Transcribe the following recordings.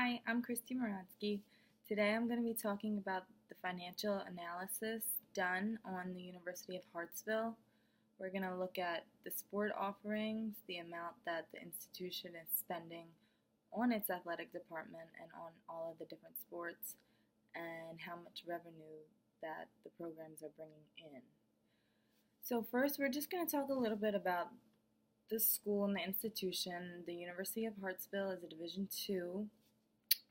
Hi, I'm Christy Moransky. Today I'm going to be talking about the financial analysis done on the University of Hartsville. We're going to look at the sport offerings, the amount that the institution is spending on its athletic department and on all of the different sports, and how much revenue that the programs are bringing in. So first, we're just going to talk a little bit about the school and the institution. The University of Hartsville is a Division II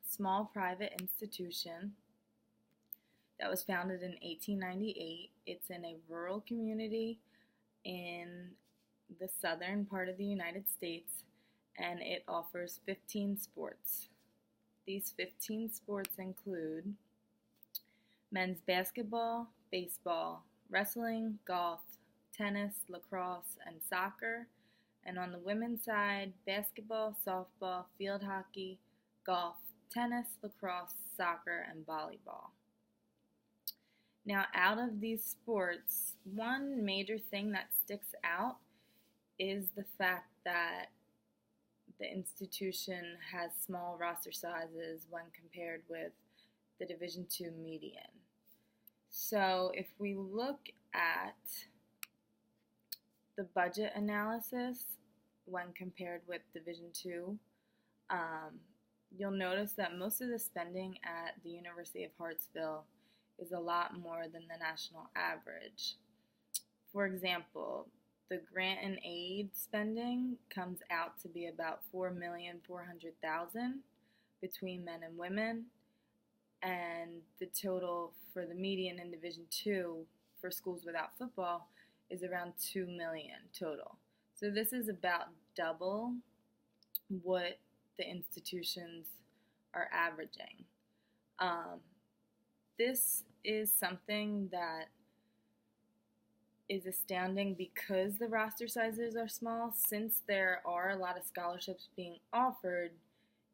small private institution that was founded in 1898. It's in a rural community in the southern part of the United States, and it offers 15 sports. These 15 sports include men's basketball, baseball, wrestling, golf, tennis, lacrosse, and soccer. And on the women's side, basketball, softball, field hockey, golf, tennis, lacrosse, soccer, and volleyball. Now, out of these sports, one major thing that sticks out is the fact that the institution has small roster sizes when compared with the Division II median. So if we look at the budget analysis when compared with Division II, you'll notice that most of the spending at the University of Hartsville is a lot more than the national average. For example, the grant and aid spending comes out to be about $4,400,000 between men and women, and the total for the median in Division II for schools without football is around $2 million total. So this is about double what the institutions are averaging. This is something that is astounding because the roster sizes are small. Since there are a lot of scholarships being offered,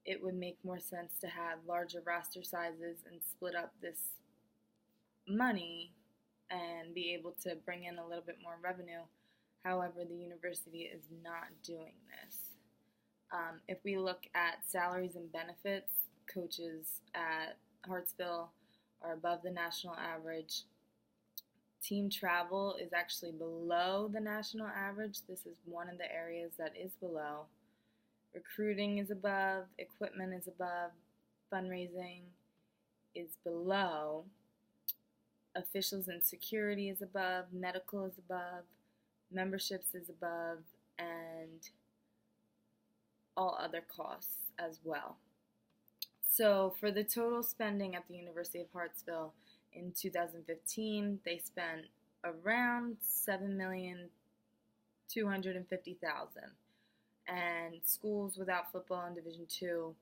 it would make more sense to have larger roster sizes and split up this money and be able to bring in a little bit more revenue. However, the university is not doing this. If we look at salaries and benefits, coaches at Hartsville are above the national average. Team travel is actually below the national average. This is one of the areas that is below. Recruiting is above, equipment is above, fundraising is below, officials and security is above, medical is above, memberships is above, and all other costs as well. So for the total spending at the University of Hartsville in 2015, they spent around $7,250,000, and schools without football in Division II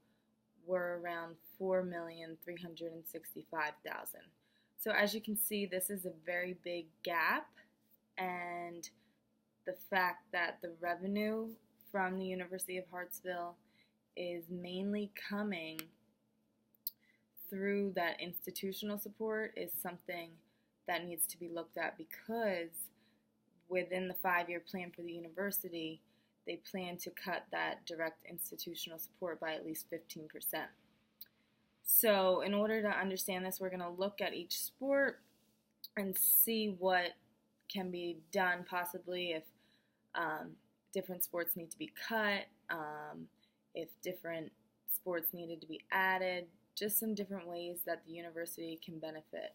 were around $4,365,000. So as you can see, this is a very big gap, and the fact that the revenue from the University of Hartsville is mainly coming through that institutional support is something that needs to be looked at, because within the 5-year plan for the university, they plan to cut that direct institutional support by at least 15%. So in order to understand this, we're going to look at each sport and see what can be done, possibly if different sports need to be cut, if different sports needed to be added, just some different ways that the university can benefit.